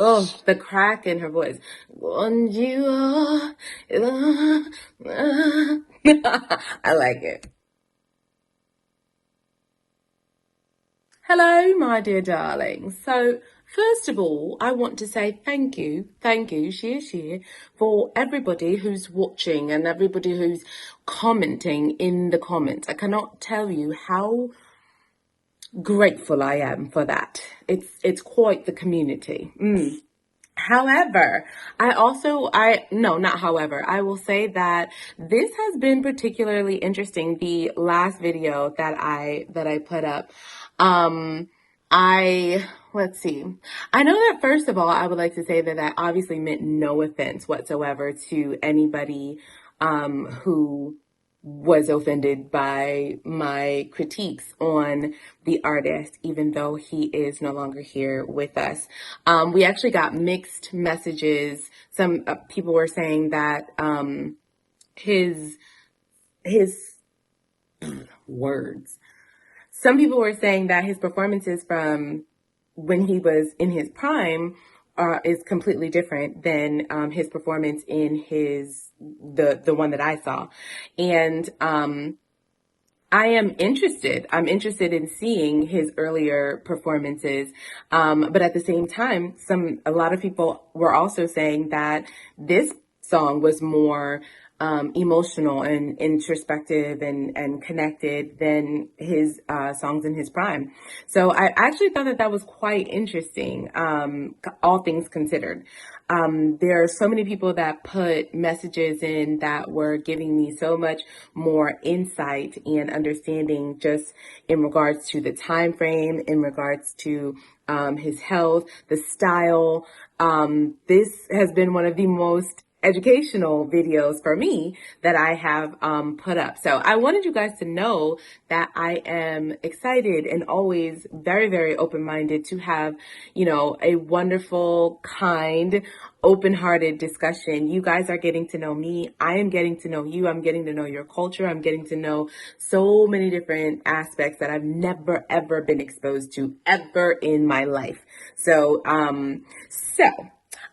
Oh, the crack in her voice. I like it. Hello, my dear darlings. So, first of all, I want to say thank you, share, for everybody who's watching and everybody who's commenting in the comments. I cannot tell you how grateful I am for that. It's quite the community. However, I will say that this has been particularly interesting. The last video that I put up, let's see. I know that first of all, I would like to say that obviously meant no offense whatsoever to anybody, who was offended by my critiques on the artist, even though he is no longer here with us. We actually got mixed messages. Some people were saying that his words. Some people were saying that his performances from when he was in his prime is completely different than his performance in the one that I saw. And I am interested. I'm interested in seeing his earlier performances. But at the same time, a lot of people were also saying that this song was more emotional and introspective and connected than his songs in his prime. So I actually thought that was quite interesting, all things considered. There are so many people that put messages in that were giving me so much more insight and understanding just in regards to the time frame, in regards to his health, the style. This has been one of the most educational videos for me that I have put up. So I wanted you guys to know that I am excited and always very, very open-minded to have, a wonderful, kind, open-hearted discussion. You guys are getting to know me. I am getting to know you. I'm getting to know your culture. I'm getting to know so many different aspects that I've never, ever been exposed to ever in my life. So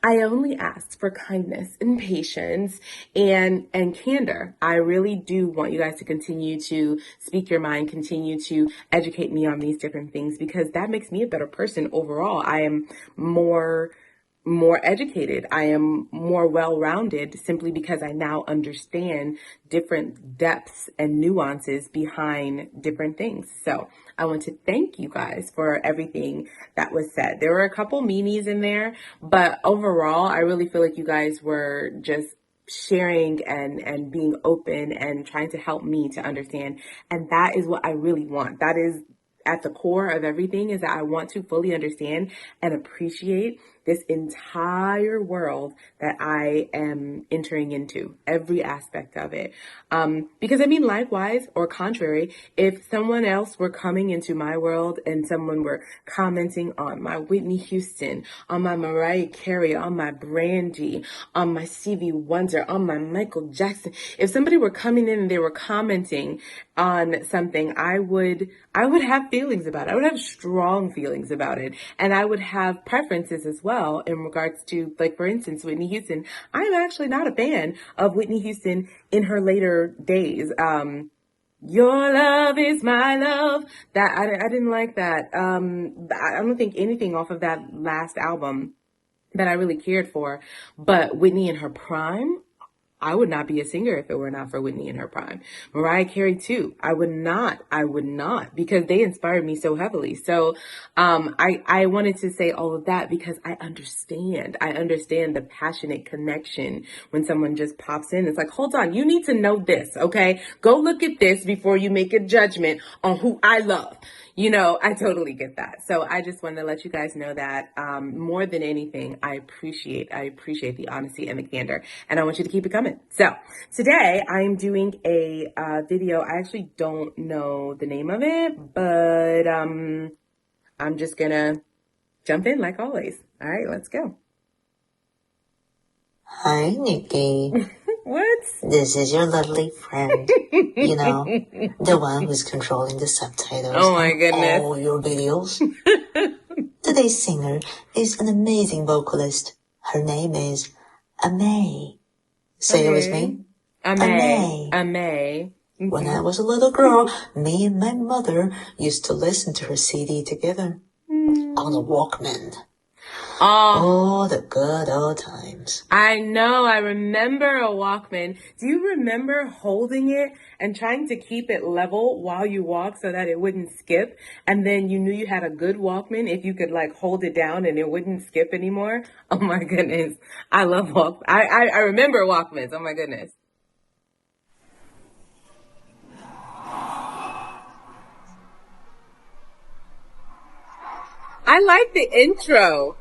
I only ask for kindness and patience and candor. I really do want you guys to continue to speak your mind, continue to educate me on these different things, because that makes me a better person overall. I am more educated. I am more well-rounded simply because I now understand different depths and nuances behind different things. So I want to thank you guys for everything that was said. There were a couple meanies in there, but overall, I really feel like you guys were just sharing and being open and trying to help me to understand. And that is what I really want. That is at the core of everything, is that I want to fully understand and appreciate this entire world that I am entering into, every aspect of it. Because likewise or contrary, if someone else were coming into my world and someone were commenting on my Whitney Houston, on my Mariah Carey, on my Brandy, on my Stevie Wonder, on my Michael Jackson, if somebody were coming in and they were commenting on something, I would have feelings about it. I would have strong feelings about it. And I would have preferences as well in regards to, like, for instance, Whitney Houston. I'm actually not a fan of Whitney Houston in her later days. Your love is my love. That I didn't like that. I don't think anything off of that last album that I really cared for. But Whitney in her prime, I would not be a singer if it were not for Whitney in her prime. Mariah Carey too. I would not, because they inspired me so heavily. So, I wanted to say all of that because I understand the passionate connection when someone just pops in. It's like, hold on, you need to know this, okay? Go look at this before you make a judgment on who I love. I totally get that. So I just wanted to let you guys know that, more than anything, I appreciate the honesty and the candor, and I want you to keep it coming. So today I'm doing a video. I actually don't know the name of it, but I'm just gonna jump in like always. All right, let's go. Hi, Nikki. What? This is your lovely friend, the one who's controlling the subtitles oh my goodness. all your videos. Today this singer is an amazing vocalist. Her name is Amei. Say it with me. Amei. Amei. When I was a little girl, me and my mother used to listen to her CD together on a Walkman. Oh, the good old times. I know. I remember a Walkman. Do you remember holding it and trying to keep it level while you walk so that it wouldn't skip? And then you knew you had a good Walkman if you could like hold it down and it wouldn't skip anymore. Oh my goodness. I love Walkman. I remember Walkmans. Oh my goodness. I like the intro.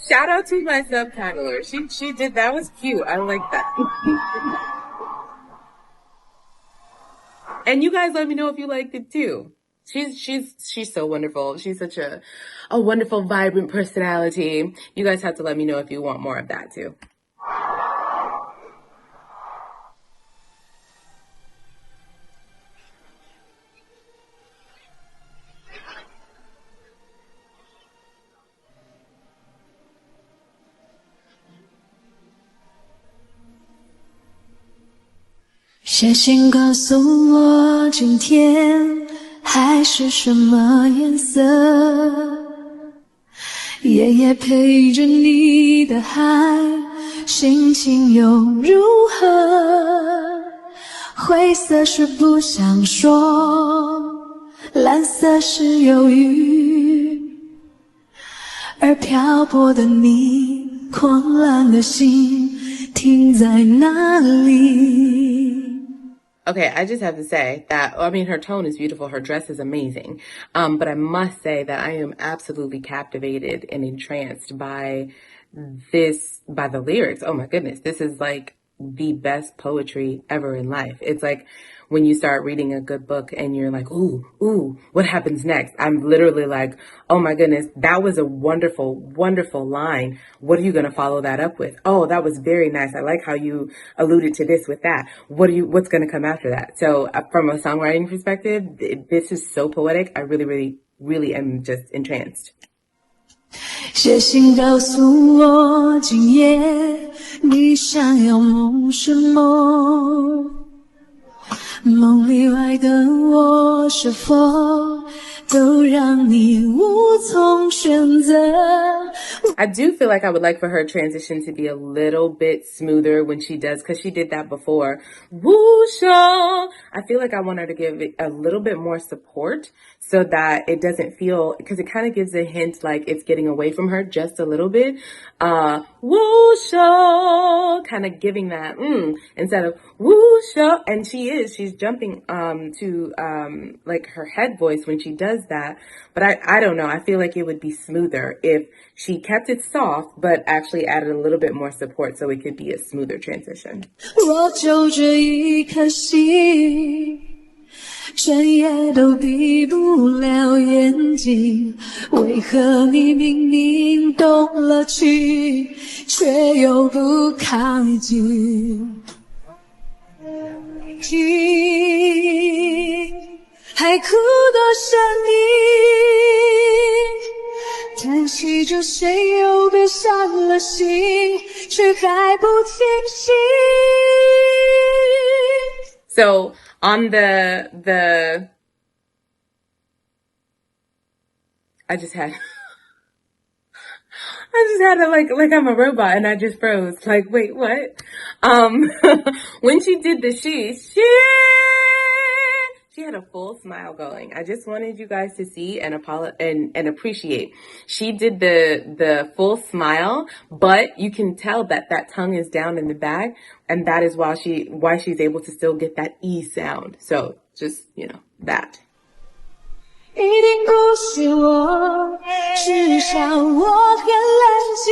Shout out to my subtitler. She did, that was cute. I like that. And you guys let me know if you liked it too. She's so wonderful. She's such a wonderful, vibrant personality. You guys have to let me know if you want more of that too. 写信告诉我今天海是什么颜色，夜夜陪着你的海，心情又如何？灰色是不想说，蓝色是犹豫，而漂泊的你，狂乱的心停在哪里？ Okay, I just have to say that, I mean, her tone is beautiful. Her dress is amazing. But I must say that I am absolutely captivated and entranced by the lyrics. Oh my goodness. This is like the best poetry ever in life. It's like when you start reading a good book and you're like, ooh, what happens next? I'm literally like, oh my goodness, that was a wonderful, wonderful line. What are you going to follow that up with? Oh, that was very nice. I like how you alluded to this with that. What's going to come after that? So from a songwriting perspective, this is so poetic. I really, really, really am just entranced. 写信告诉我今夜你想要梦什么，梦里外的我是否都让你无从选择。 I do feel like I would like for her transition to be a little bit smoother when she does, because she did that before. Woo-sha! I feel like I want her to give it a little bit more support so that it doesn't feel, because it kind of gives a hint like it's getting away from her just a little bit. Woo-sha! Kind of giving that instead of woo-sha. And she's jumping to like her head voice when she does that. But I don't know. I feel like it would be smoother if she kept it soft, but actually added a little bit more support so it could be a smoother transition. 我就这一颗心，整夜都闭不了眼睛，为何你明明动了情，却又不靠近？海哭的声音，叹息着谁又被伤了心，却还不清醒。 So on the I just had it like I'm a robot and I just froze. Like, wait, what? When she did the she had a full smile going. I just wanted you guys to see and appreciate. She did the full smile, but you can tell that tongue is down in the back, and that is why she's able to still get that E sound. So just, that. 一定不是我，至少我很冷静。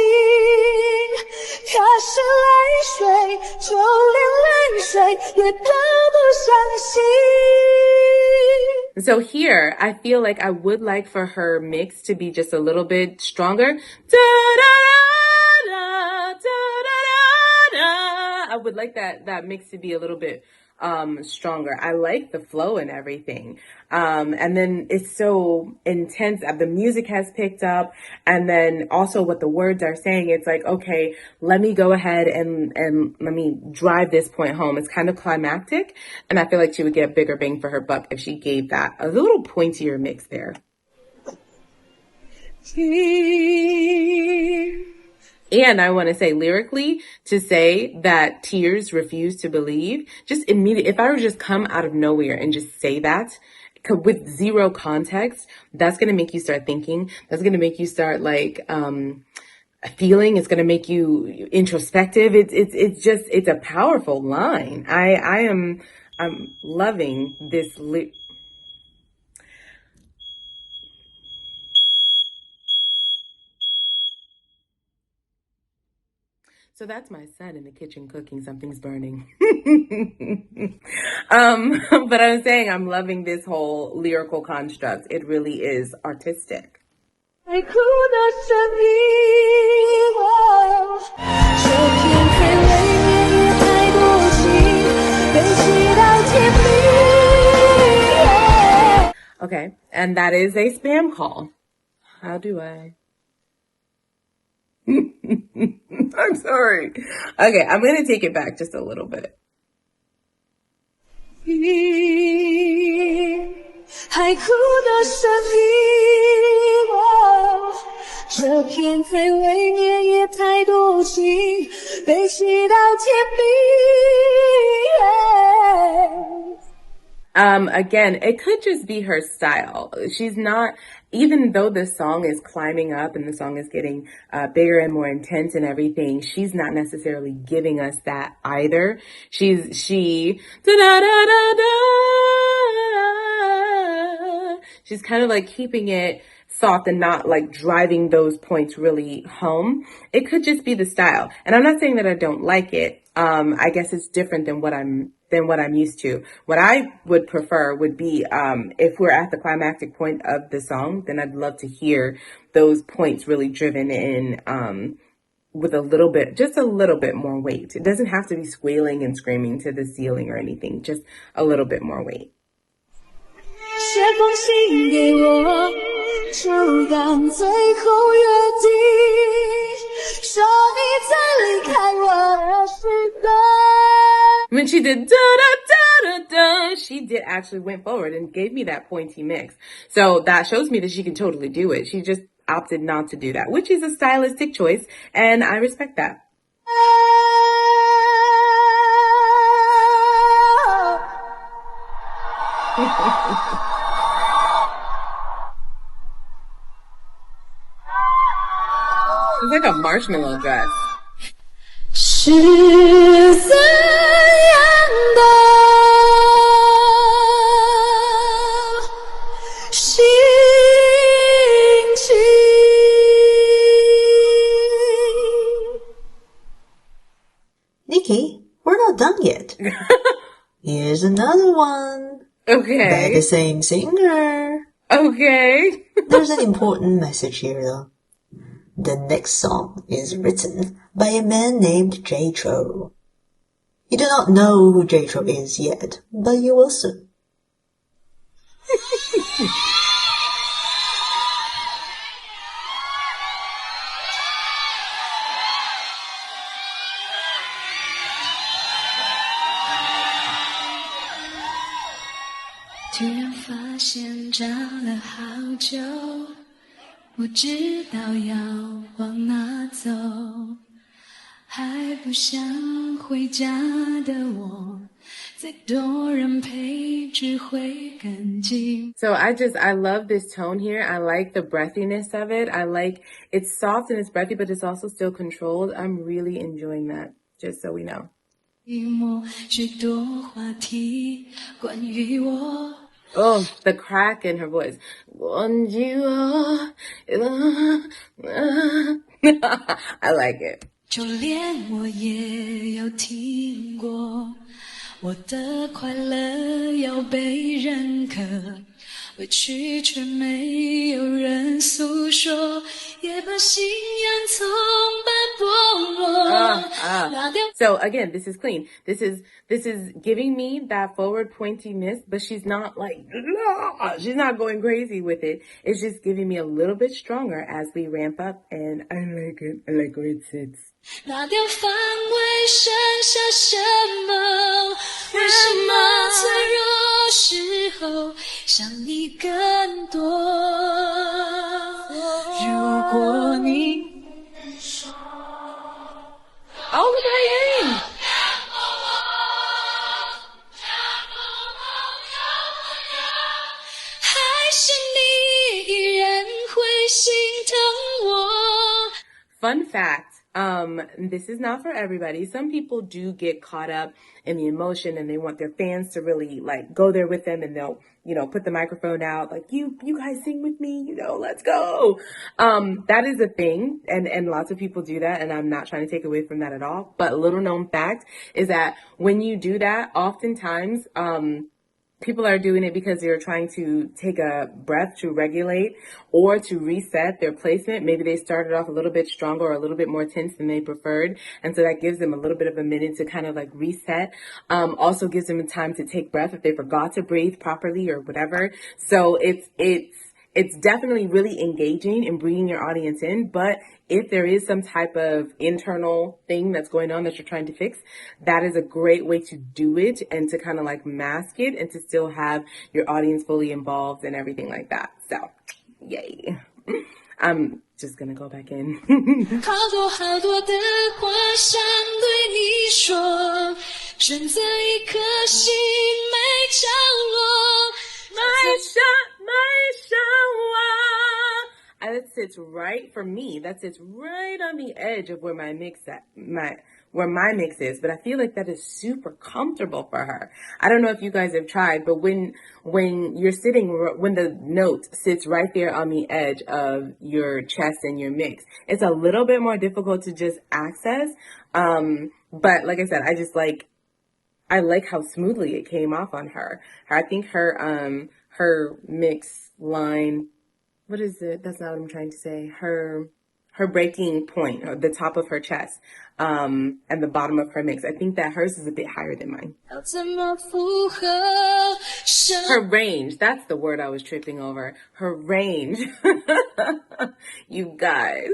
可是泪水，就连泪水也得不伤心。 So here, I feel like I would like for her mix to be just a little bit stronger. Da-da-da-da, da-da-da-da. I would like that mix to be a little bit stronger. I like the flow and everything. And then it's so intense. The music has picked up, and then also what the words are saying. It's like, okay, let me go ahead and let me drive this point home. It's kind of climactic, and I feel like she would get a bigger bang for her buck if she gave that a little pointier mix there. And I want to say lyrically, to say that tears refuse to believe, just immediate. If I were to just come out of nowhere and just say that with zero context, that's going to make you start thinking. That's going to make you start feeling. It's going to make you introspective. It's a powerful line. I'm loving this. So that's my son in the kitchen cooking. Something's burning. But I'm saying I'm loving this whole lyrical construct. It really is artistic. Okay, and that is a spam call. How do I? I'm sorry. Okay, I'm going to take it back just a little bit. Again, it could just be her style. She's not, even though this song is climbing up and the song is getting bigger and more intense and everything, she's not necessarily giving us that either. She's kind of like keeping it soft and not like driving those points really home. It could just be the style. And I'm not saying that I don't like it. I guess it's different than what I'm used to. What I would prefer would be, if we're at the climactic point of the song, then I'd love to hear those points really driven in, with just a little bit more weight. It doesn't have to be squealing and screaming to the ceiling or anything, just a little bit more weight. When she did da-da-da-da-da, she did actually went forward and gave me that pointy mix. So that shows me that she can totally do it. She just opted not to do that, which is a stylistic choice, and I respect that. It's like a marshmallow dress. 是怎样的心情 Nikki, we're not done yet. Here's another one. Okay. By the same singer. Okay. There's an important message here, though. The next song is written by a man named J-Tro. You do not know who J-Tro is yet, but you will soon. 突然发现找了好久，不知道要往哪走，还不想回家的我，再多人陪只会更近。 So I love this tone here. I like the breathiness of it. I like it's soft and it's breathy, but it's also still controlled. I'm really enjoying that, just so we know. 许多话题关于我。 Oh, the crack in her voice. I like it. 就连我也有听过，我的快乐要被认可，委屈却没有人诉说，也把信仰从般剥落。So again, this is clean. This is giving me that forward pointiness, but she's not like, she's not going crazy with it. It's just giving me a little bit stronger as we ramp up, and I like it. I like where it sits. 那电范围剩下什么？为什么脆弱时候想你更多？如果你 Oh, look at him! 还是你依然会心疼我。 Fun fact. This is not for everybody. Some people do get caught up in the emotion and they want their fans to really like go there with them, and they'll, put the microphone out like, you guys sing with me, let's go. That is a thing. And lots of people do that. And I'm not trying to take away from that at all. But a little known fact is that when you do that, oftentimes, people are doing it because they're trying to take a breath to regulate or to reset their placement. Maybe they started off a little bit stronger or a little bit more tense than they preferred. And so that gives them a little bit of a minute to kind of like reset. Also gives them time to take breath if they forgot to breathe properly or whatever. So it's definitely really engaging and bringing your audience in. But if there is some type of internal thing that's going on that you're trying to fix, that is a great way to do it and to kind of like mask it and to still have your audience fully involved and everything like that. So, yay. I'm just gonna go back in. 好多好多的话想对你说，选择一颗心没着落，that sits right for me. That sits right on the edge of where my mix is, but I feel like that is super comfortable for her. I don't know if you guys have tried, but when you're sitting, when the note sits right there on the edge of your chest and your mix, it's a little bit more difficult to just access. But like I said, I like how smoothly it came off on her. I think her mix line, what is it? That's not what I'm trying to say. Her breaking point, or the top of her chest, and the bottom of her mix. I think that hers is a bit higher than mine. Her range, that's the word I was tripping over. Her range. You guys.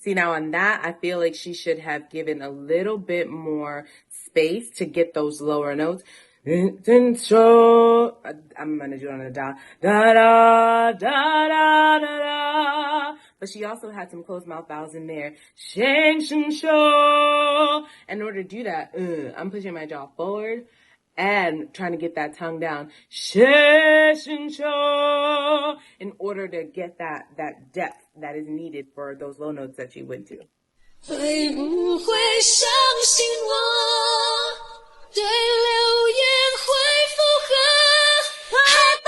See, now on that, I feel like she should have given a little bit more space to get those lower notes. I'm gonna do it on the da, da, da, da, da, da, da. But she also had some closed mouth vowels in there. Shang, shing, sho. In order to do that, I'm pushing my jaw forward and trying to get that tongue down. Shang, shing, sho. In order to get that depth that is needed for those low notes that she went to. 会不会相信我？对流言会附和？害怕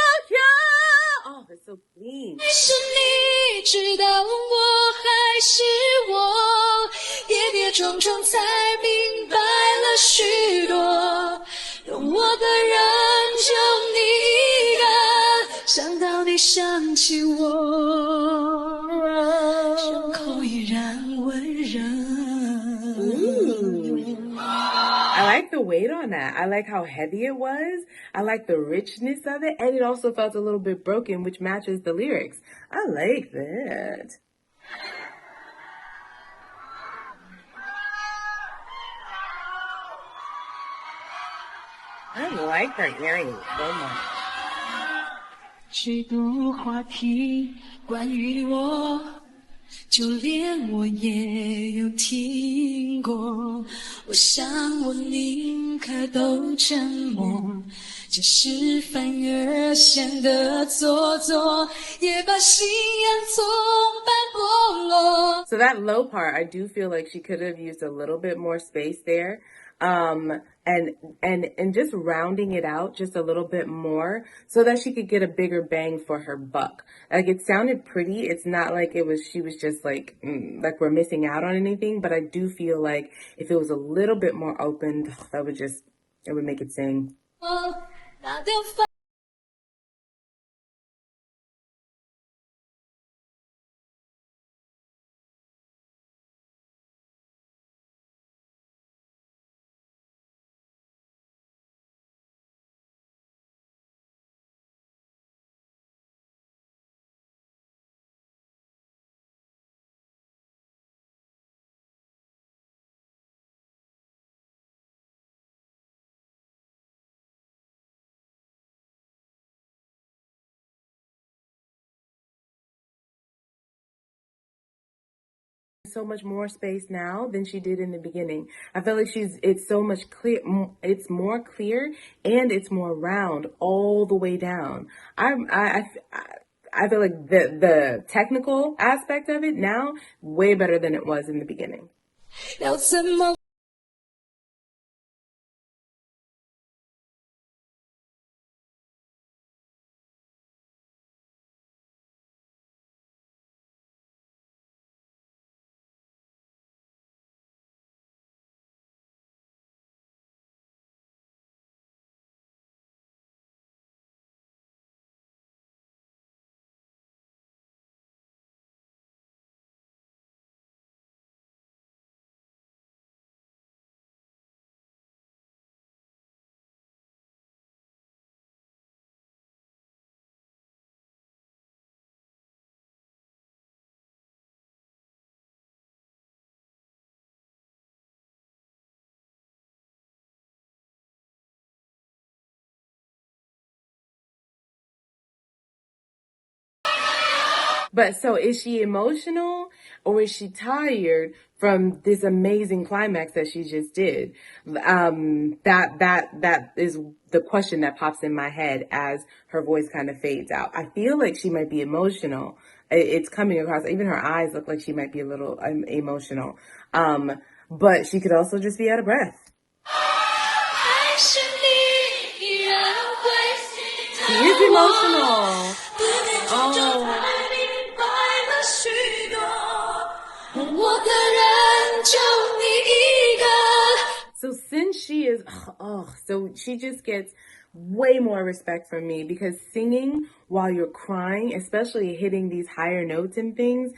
Oh, that's so clean. 是你知道我还是我？跌跌撞撞才明白了许多。懂我的人就你一个，想到你想起我，胸口依然温热。I like the weight on that. I like how heavy it was. I like the richness of it. And it also felt a little bit broken, which matches the lyrics. I like that. I like her earrings so much. 许多话题关于我，就连我也有听过。我想我宁可都沉默，即使反而显得做作，也把信仰从半剥落。 So that low part, I do feel like she could have used a little bit more space there. And just rounding it out just a little bit more so that she could get a bigger bang for her buck. Like, it sounded pretty. It's not like she was just like we're missing out on anything, but I do feel like if it was a little bit more opened, it would make it sing. so much more space now than she did in the beginning. I feel like it's so much clear, it's more clear and it's more round all the way down. I feel like the technical aspect of it now way better than it was in the beginning. But so is she emotional or is she tired from this amazing climax that she just did? That is the question that pops in my head as her voice kind of fades out. I feel like she might be emotional. It's coming across, even her eyes look like she might be a little emotional. But she could also just be out of breath. She is emotional. Oh. So since she is, so she just gets way more respect from me because singing while you're crying, especially hitting these higher notes and things,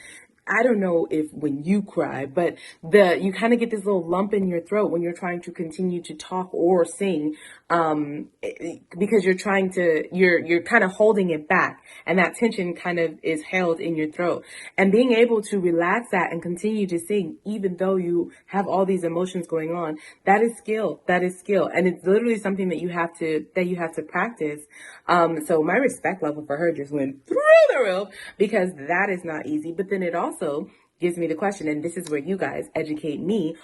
I don't know if when you cry, but you kind of get this little lump in your throat when you're trying to continue to talk or sing, because you're kind of holding it back, and that tension kind of is held in your throat. And being able to relax that and continue to sing, even though you have all these emotions going on, that is skill. That is skill, and it's literally something that you have to practice. So my respect level for her just went through the roof because that is not easy. But then it also gives me the question, and this is where you guys educate me,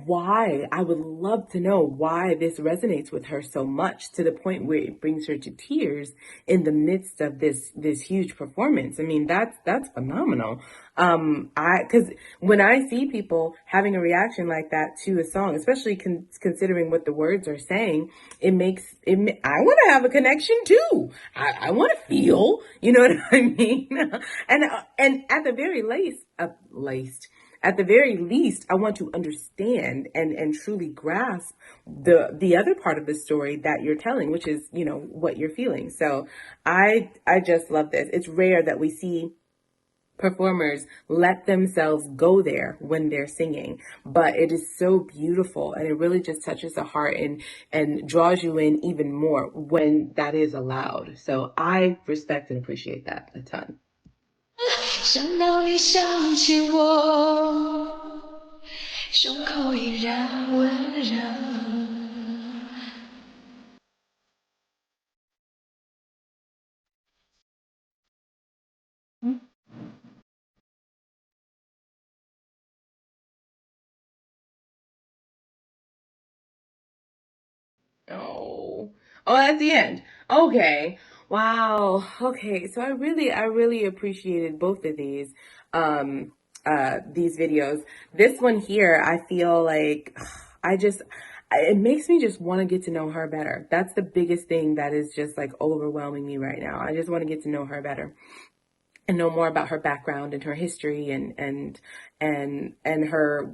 why. I would love to know why this resonates with her so much to the point where it brings her to tears in the midst of this huge performance. I mean, that's phenomenal. Cause when I see people having a reaction like that to a song, especially considering what the words are saying, I want to have a connection too. I want to feel, you know what I mean? And at the very at the very least, I want to understand and truly grasp the other part of the story that you're telling, which is, you know, what you're feeling. So I just love this. It's rare that we see performers let themselves go there when they're singing, but it is so beautiful and it really just touches the heart and draws you in even more when that is allowed. So I respect and appreciate that a ton. 想到你想起我，胸口依然温热。Oh, at the end. Okay. Wow. Okay. So I really appreciated both of these videos. This one here, I feel like it makes me just want to get to know her better. That's the biggest thing that is just like overwhelming me right now. I just want to get to know her better and know more about her background and her history and her,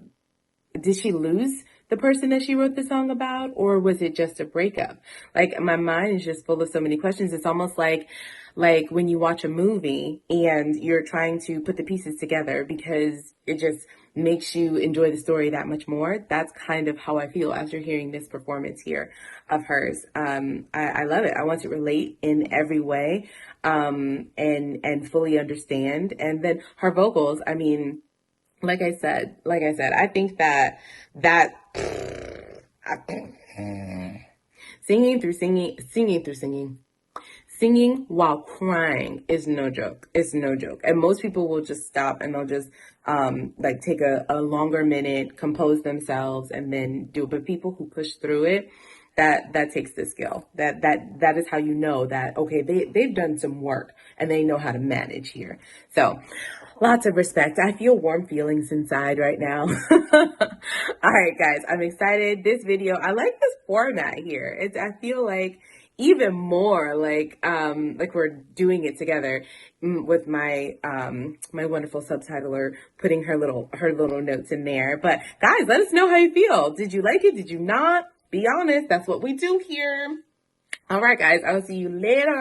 did she lose the person that she wrote the song about, or was it just a breakup? Like, my mind is just full of so many questions. It's almost like when you watch a movie and you're trying to put the pieces together because it just makes you enjoy the story that much more. That's kind of how I feel after hearing this performance here of hers. I love it. I want to relate in every way, and fully understand. And then her vocals, I mean, like I said, I think that singing while crying is no joke. It's no joke. And most people will just stop and they'll just like take a longer minute, compose themselves, and then do it. But people who push through it, that takes the skill. That is how you know that, okay, they've done some work and they know how to manage here. So lots of respect. I feel warm feelings inside right now. All right, guys, I'm excited. This video, I like this format here. I feel like even more like we're doing it together with my my wonderful subtitler putting her little notes in there. But guys, let us know how you feel. Did you like it? Did you not? Be honest. That's what we do here. All right, guys, I'll see you later.